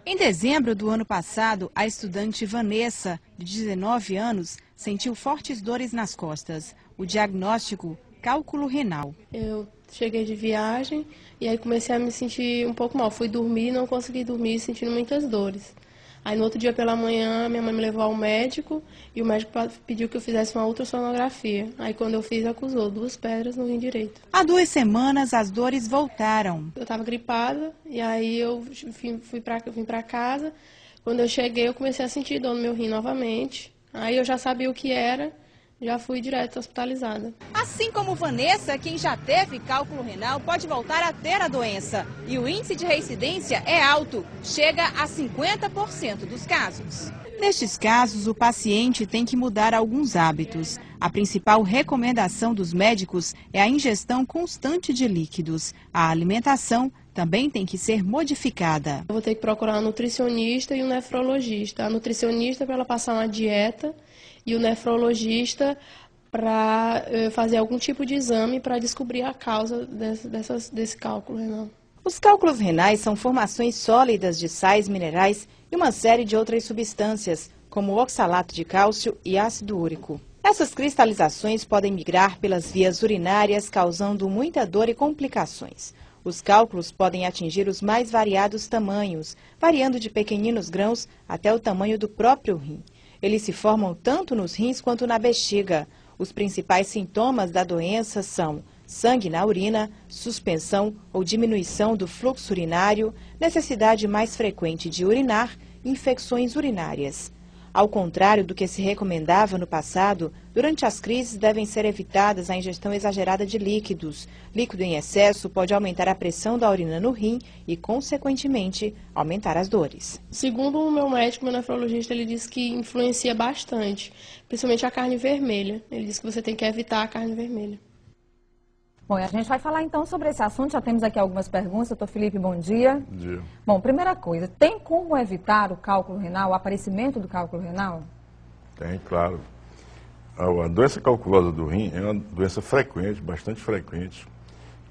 Em dezembro do ano passado, a estudante Vanessa, de 19 anos, sentiu fortes dores nas costas. O diagnóstico, cálculo renal. Eu cheguei de viagem e aí comecei a me sentir um pouco mal. Fui dormir, não consegui dormir, sentindo muitas dores. Aí no outro dia pela manhã, minha mãe me levou ao médico e o médico pediu que eu fizesse uma ultrassonografia. Aí quando eu fiz, acusou 2 pedras no rim direito. Há 2 semanas, as dores voltaram. Eu estava gripada e aí eu vim para casa. Quando eu cheguei, eu comecei a sentir dor no meu rim novamente. Aí eu já sabia o que era, já fui direto hospitalizada. Assim como Vanessa, quem já teve cálculo renal pode voltar a ter a doença. E o índice de reincidência é alto, chega a 50% dos casos. Nestes casos, o paciente tem que mudar alguns hábitos. A principal recomendação dos médicos é a ingestão constante de líquidos. A alimentação também tem que ser modificada. Eu vou ter que procurar um nutricionista e um nefrologista. A nutricionista para ela passar uma dieta e o nefrologista para fazer algum tipo de exame para descobrir a causa desse cálculo renal. Os cálculos renais são formações sólidas de sais minerais e uma série de outras substâncias, como o oxalato de cálcio e ácido úrico. Essas cristalizações podem migrar pelas vias urinárias, causando muita dor e complicações. Os cálculos podem atingir os mais variados tamanhos, variando de pequeninos grãos até o tamanho do próprio rim. Eles se formam tanto nos rins quanto na bexiga. Os principais sintomas da doença são sangue na urina, suspensão ou diminuição do fluxo urinário, necessidade mais frequente de urinar e infecções urinárias. Ao contrário do que se recomendava no passado, durante as crises devem ser evitadas a ingestão exagerada de líquidos. Líquido em excesso pode aumentar a pressão da urina no rim e, consequentemente, aumentar as dores. Segundo o meu médico, meu nefrologista, ele disse que influencia bastante, principalmente a carne vermelha. Ele disse que você tem que evitar a carne vermelha. Bom, a gente vai falar então sobre esse assunto, já temos aqui algumas perguntas. Doutor Felipe, bom dia. Bom dia. Bom, primeira coisa, tem como evitar o cálculo renal, o aparecimento do cálculo renal? Tem, claro. A doença calculosa do rim é uma doença frequente, bastante frequente,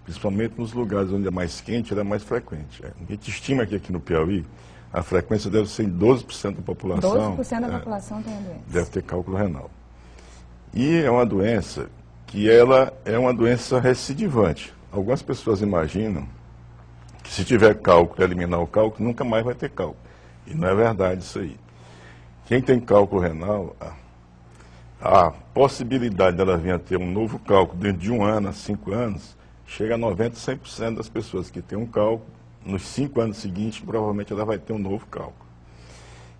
principalmente nos lugares onde é mais quente, ela é mais frequente. A gente estima que aqui no Piauí a frequência deve ser em 12% da população. 12% da população tem a doença. Deve ter cálculo renal. E é uma doença que ela é uma doença recidivante. Algumas pessoas imaginam que se tiver cálculo e eliminar o cálculo, nunca mais vai ter cálculo. E não é verdade isso aí. Quem tem cálculo renal, a possibilidade dela vir a ter um novo cálculo dentro de 1 ano a 5 anos, chega a 90%, 100% das pessoas que têm um cálculo, nos 5 anos seguintes, provavelmente ela vai ter um novo cálculo.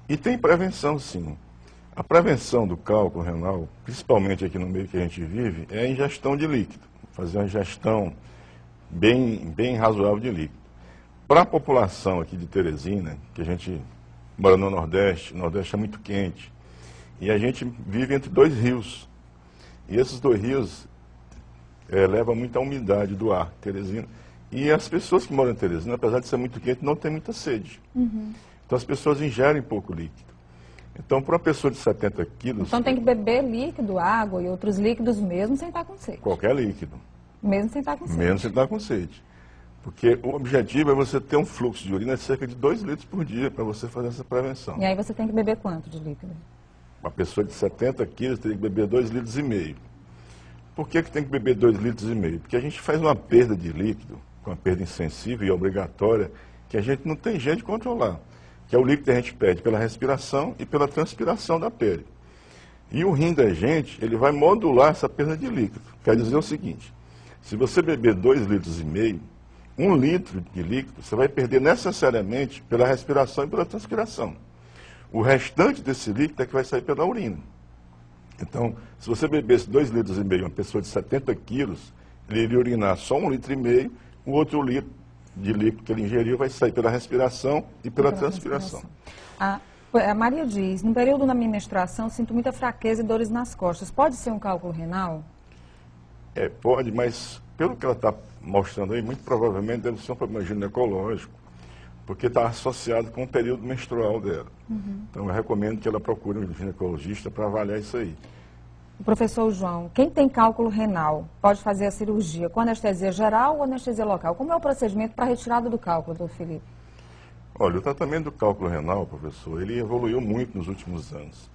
E tem prevenção, sim. A prevenção do cálculo renal, principalmente aqui no meio que a gente vive, é a ingestão de líquido. Fazer uma ingestão bem razoável de líquido. Para a população aqui de Teresina, que a gente mora no Nordeste, o Nordeste é muito quente, e a gente vive entre 2 rios. E esses 2 rios levam muita umidade do ar, Teresina. E as pessoas que moram em Teresina, apesar de ser muito quente, não têm muita sede. Então as pessoas ingerem pouco líquido. Então, para uma pessoa de 70 quilos... Então tem que beber líquido, água e outros líquidos mesmo sem estar com sede. Qualquer líquido. Mesmo sem estar com sede. Mesmo sem estar com sede. Porque o objetivo é você ter um fluxo de urina de cerca de 2 litros por dia para você fazer essa prevenção. E aí você tem que beber quanto de líquido? Uma pessoa de 70 quilos teria que beber 2,5 litros. Por que tem que beber 2,5 litros? Porque a gente faz uma perda de líquido, uma perda insensível e obrigatória, que a gente não tem jeito de controlar. Que é o líquido que a gente perde pela respiração e pela transpiração da pele. E o rim da gente, ele vai modular essa perda de líquido. Quer dizer o seguinte, se você beber 2,5 litros, 1 litro de líquido, você vai perder necessariamente pela respiração e pela transpiração. O restante desse líquido é que vai sair pela urina. Então, se você bebesse 2,5 litros, uma pessoa de 70 quilos, ele iria urinar só 1,5 litro, o outro litro de líquido que ele ingeriu vai sair pela respiração e pela transpiração. A Maria diz, no período da minha menstruação, sinto muita fraqueza e dores nas costas. Pode ser um cálculo renal? Pode, mas pelo que ela está mostrando aí, muito provavelmente deve ser um problema ginecológico, porque está associado com o período menstrual dela. Então eu recomendo que ela procure um ginecologista para avaliar isso aí. Professor João, quem tem cálculo renal pode fazer a cirurgia com anestesia geral ou anestesia local? Como é o procedimento para a retirada do cálculo, doutor Felipe? Olha, o tratamento do cálculo renal, professor, ele evoluiu muito nos últimos anos.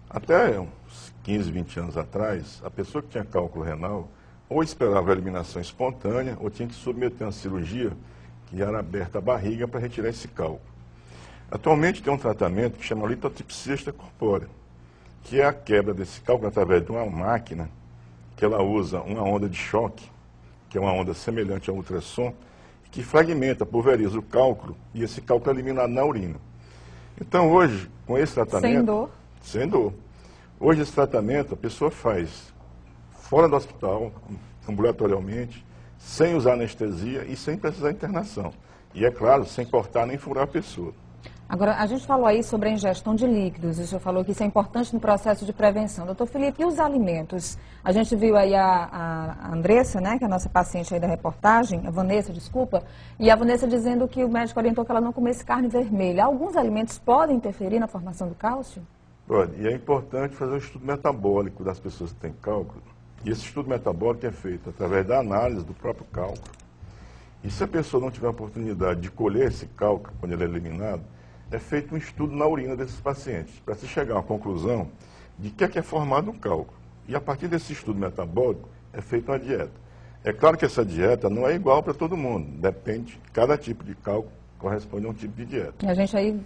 Até uns 15, 20 anos atrás, a pessoa que tinha cálculo renal ou esperava a eliminação espontânea ou tinha que submeter a uma cirurgia que era aberta a barriga para retirar esse cálculo. Atualmente tem um tratamento que chama litotripsia extracorpórea, que é a quebra desse cálculo através de uma máquina que ela usa uma onda de choque, que é uma onda semelhante ao ultrassom, que fragmenta, pulveriza o cálculo e esse cálculo é eliminado na urina. Então hoje, com esse tratamento... Sem dor? Sem dor. Hoje esse tratamento a pessoa faz fora do hospital, ambulatorialmente, sem usar anestesia e sem precisar de internação. E é claro, sem cortar nem furar a pessoa. Agora, a gente falou aí sobre a ingestão de líquidos, o senhor falou que isso é importante no processo de prevenção. Doutor Felipe, e os alimentos? A gente viu aí a Andressa, né, que é a nossa paciente aí da reportagem, a Vanessa, desculpa, e a Vanessa dizendo que o médico orientou que ela não comesse carne vermelha. Alguns alimentos podem interferir na formação do cálcio? Olha, e é importante fazer um estudo metabólico das pessoas que têm cálculo. E esse estudo metabólico é feito através da análise do próprio cálculo. E se a pessoa não tiver a oportunidade de colher esse cálculo quando ele é eliminado, é feito um estudo na urina desses pacientes, para se chegar a uma conclusão de que é formado o cálculo. E a partir desse estudo metabólico, é feita uma dieta. É claro que essa dieta não é igual para todo mundo, depende, cada tipo de cálculo corresponde a um tipo de dieta. E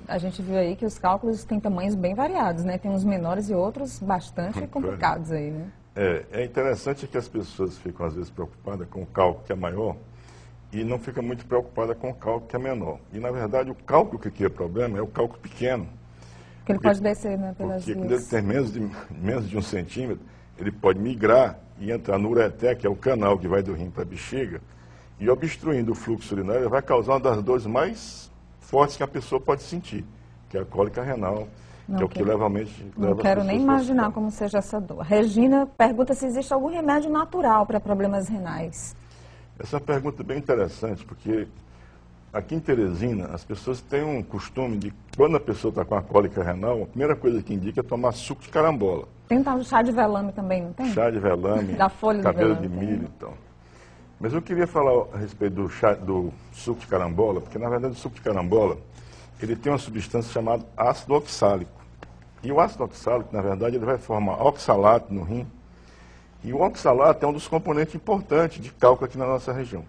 a gente viu aí que os cálculos têm tamanhos bem variados, né? Tem uns menores e outros bastante complicados aí, né? É interessante que as pessoas ficam às vezes preocupadas com o cálculo que é maior, e não fica muito preocupada com o cálculo que é menor. E, na verdade, o cálculo que cria problema é o cálculo pequeno. Que ele pode descer, né, pelas vias. Porque quando ele tem menos de 1 centímetro, ele pode migrar e entrar no ureter, que é o canal que vai do rim para a bexiga, e obstruindo o fluxo urinário, vai causar uma das dores mais fortes que a pessoa pode sentir, que é a cólica renal, que é o que levemente leva Não quero nem imaginar como seja essa dor. Regina pergunta se existe algum remédio natural para problemas renais. Essa pergunta é bem interessante, porque aqui em Teresina, as pessoas têm um costume de, quando a pessoa está com a cólica renal, a primeira coisa que indica é tomar suco de carambola. Tem um tal de chá de velame também, não tem? Chá de velame, da folha cabelo do velame, de milho e tal. Mas eu queria falar a respeito do suco de carambola, porque na verdade o suco de carambola, ele tem uma substância chamada ácido oxálico. E o ácido oxálico, na verdade, ele vai formar oxalato no rim. E o oxalato é um dos componentes importantes de cálculo aqui na nossa região.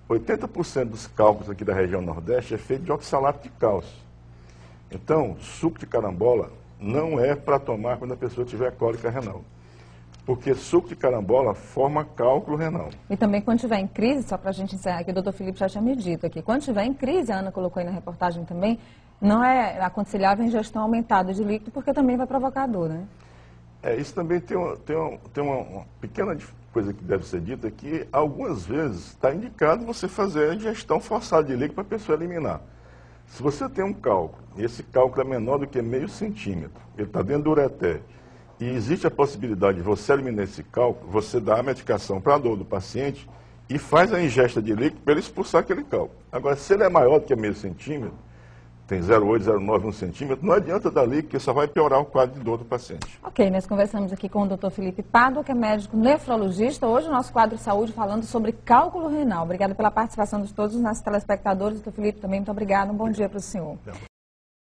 80% dos cálculos aqui da região Nordeste é feito de oxalato de cálcio. Então, suco de carambola não é para tomar quando a pessoa tiver cólica renal. Porque suco de carambola forma cálculo renal. E também quando tiver em crise, só para a gente encerrar aqui, o doutor Felipe já tinha me dito aqui, quando tiver em crise, a Ana colocou aí na reportagem também, não é aconselhável a ingestão aumentada de líquido, porque também vai provocar dor, né? Isso também tem uma pequena coisa que deve ser dita, que algumas vezes está indicado você fazer a ingestão forçada de líquido para a pessoa eliminar. Se você tem um cálculo, e esse cálculo é menor do que meio centímetro, ele está dentro do ureter, e existe a possibilidade de você eliminar esse cálculo, você dá a medicação para a dor do paciente e faz a ingesta de líquido para ele expulsar aquele cálculo. Agora, se ele é maior do que meio centímetro, tem 0,8, 0,9, 1 centímetro, não adianta dar líquido, porque só vai piorar o quadro de dor do paciente. Ok, nós conversamos aqui com o Dr. Felipe Pádua, que é médico nefrologista. Hoje o nosso quadro de saúde falando sobre cálculo renal. Obrigada pela participação de todos os nossos telespectadores. Dr. Felipe, também muito obrigado. Um bom dia para o senhor.